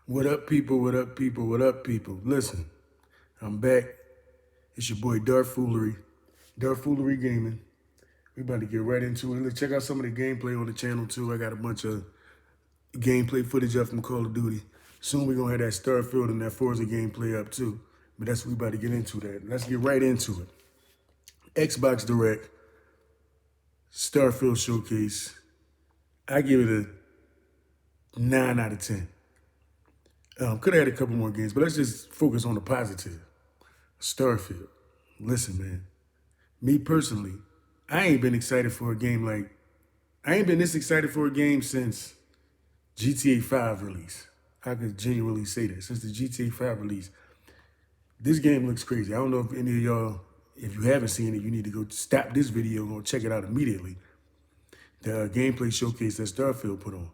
What up, people? What up, people? What up, people? Listen, I'm back. It's your boy Dark Foolery Gaming. We about to get right into it. Let's check out some of the gameplay on the channel too. I got a bunch of gameplay footage up from Call of Duty. Soon we're gonna have that Starfield and that Forza gameplay up too. But that's what we about to get into that. Let's get right into it. Xbox Direct, Starfield Showcase. I give it a 9 out of 10. Could have had a couple more games, but let's just focus on the positive. Starfield. Listen, man. Me personally, I ain't been excited for a game like I ain't been this excited for a game since GTA 5 release. I could genuinely say that. Since the GTA 5 release. This game looks crazy. I don't know if any of y'all, if you haven't seen it, you need to go stop this video and go check it out immediately. The gameplay showcase that Starfield put on.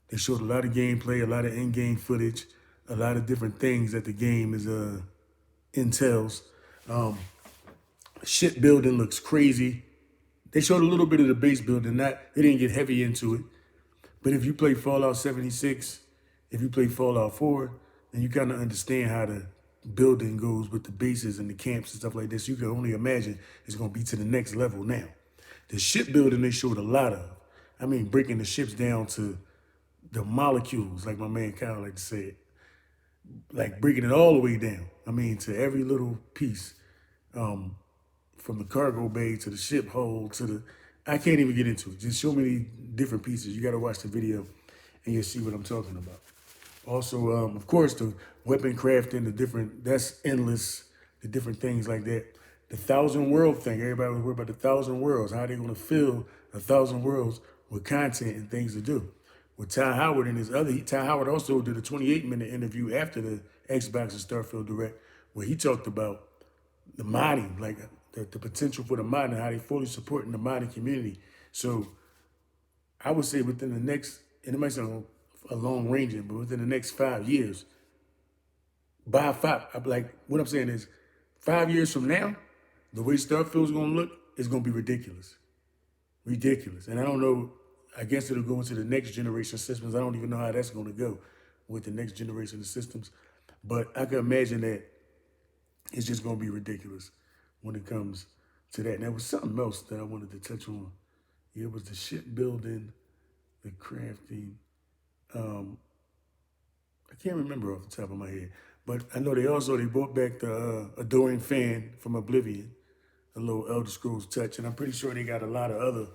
They showed a lot of gameplay, a lot of in-game footage, a lot of different things that the game is entails. Ship building looks crazy. They showed a little bit of the base building. They didn't get heavy into it. But if you play Fallout 76, if you play Fallout 4, then you kind of understand how the building goes with the bases and the camps and stuff like this. You can only imagine it's going to be to the next level now. The ship building they showed a lot of. I mean, breaking the ships down to the molecules, like my man Kyle like to say it. Like breaking it all the way down. I mean, to every little piece. From the cargo bay to the ship hold to the, I can't even get into it. Just so many different pieces. You got to watch the video and you'll see what I'm talking about. Also, of course, the weapon crafting, that's endless, the different things like that. The 1,000 world thing, everybody was worried about the 1,000 worlds. How are they going to fill 1,000 worlds with content and things to do? With Ty Howard and Ty Howard also did a 28-minute interview after the Xbox and Starfield Direct where he talked about the modding, like the potential for the modding, how they fully supporting the modding community. So I would say within the next, and it might sound a long ranging, but within the next 5 years, by five, what I'm saying is 5 years from now, the way Starfield's gonna look is gonna be ridiculous. Ridiculous. And I don't know, I guess it'll go into the next generation systems. I don't even know how that's gonna go with the next generation of systems. But I can imagine that it's just gonna be ridiculous when it comes to that. And there was something else that I wanted to touch on. It was the shipbuilding, the crafting. I can't remember off the top of my head, but I know they brought back the Adoring Fan from Oblivion, a little Elder Scrolls touch, and I'm pretty sure they got a lot of other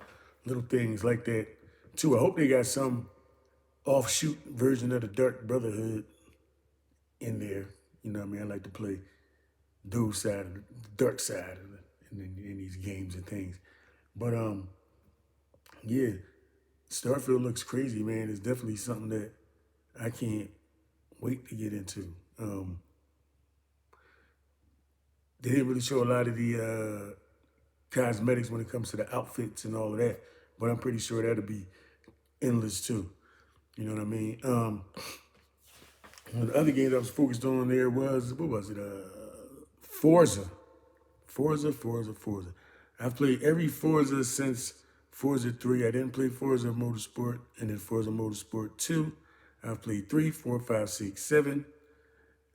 little things like that too. I hope they got some offshoot version of the Dark Brotherhood in there. You know what I mean? I like to play those side of the dark side of in these games and things. But yeah, Starfield looks crazy, man. It's definitely something that I can't wait to get into. They didn't really show a lot of the cosmetics when it comes to the outfits and all of that, but I'm pretty sure that'll be endless too. You know what I mean? One of the other games I was focused on there was, what was it? Forza. Forza. I've played every Forza since Forza 3. I didn't play Forza Motorsport and then Forza Motorsport 2. I've played 3, 4, 5, 6, 7.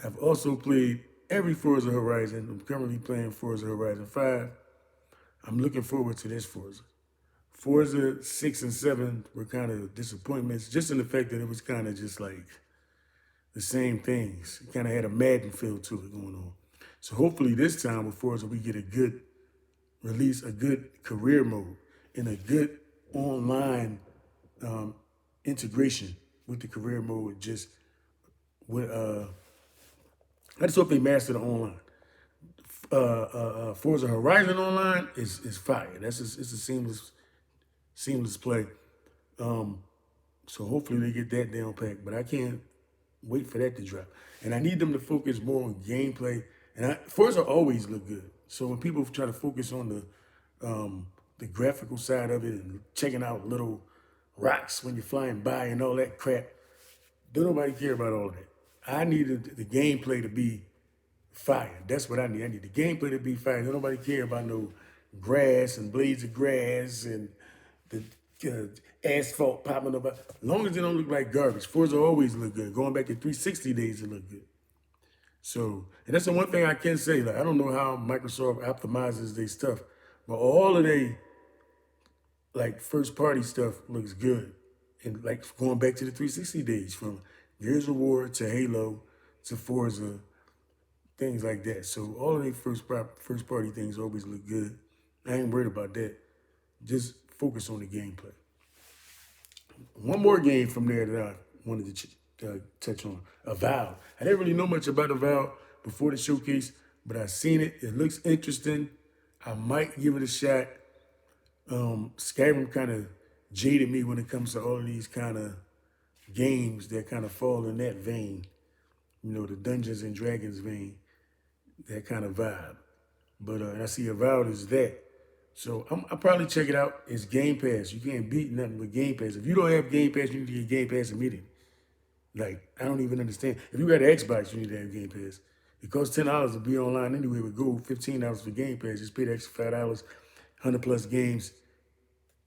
I've also played every Forza Horizon. I'm currently playing Forza Horizon 5. I'm looking forward to this Forza. Forza 6 and 7 were kind of disappointments, just in the fact that it was kind of just like the same things. It kind of had a Madden feel to it going on. So hopefully this time with Forza, we get a good release, a good career mode, and a good online integration with the career mode. Just with I just hope they master the online. Forza Horizon Online is fire. It's a seamless play. So hopefully they get that down packed. But I can't wait for that to drop. And I need them to focus more on gameplay. And Forza always look good. So when people try to focus on the graphical side of it and checking out little rocks when you're flying by and all that crap, don't nobody care about all that. I needed the gameplay to be fire. That's what I need. I need the gameplay to be fire. Don't nobody care about no grass and blades of grass and the asphalt popping up. As long as it don't look like garbage. Forza always look good. Going back to 360 days, it look good. So, and that's the one thing I can say. Like, I don't know how Microsoft optimizes their stuff, but all of their like first party stuff looks good. And like going back to the 360 days, from Gears of War to Halo to Forza, things like that. So all of their first party things always look good. I ain't worried about that. Just focus on the gameplay. One more game from there that I wanted to touch on, Avowed. I didn't really know much about Avowed before the showcase, but I seen it. It looks interesting. I might give it a shot. Skyrim kind of jaded me when it comes to all of these kind of games that kind of fall in that vein. You know, the Dungeons and Dragons vein, that kind of vibe. But and I see Avowed is that. So I'll probably check it out. It's Game Pass. You can't beat nothing with Game Pass. If you don't have Game Pass, you need to get Game Pass immediately. Like, I don't even understand. If you got an Xbox, you need to have Game Pass. It costs $10 to be online anyway with Go, $15 for Game Pass. Just pay the extra $5, 100 plus games,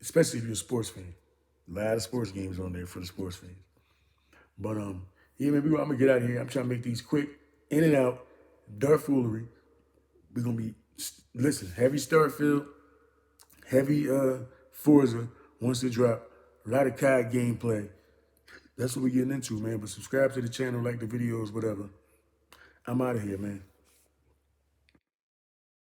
especially if you're a sports fan. A lot of sports games on there for the sports fans. But yeah, man, I'm gonna get out of here. I'm trying to make these quick, in and out, dark foolery. We're gonna be, listen, heavy Starfield, heavy Forza once it drop. A lot of COD gameplay. That's what we're getting into, man. But subscribe to the channel, like the videos, whatever. I'm out of here, man.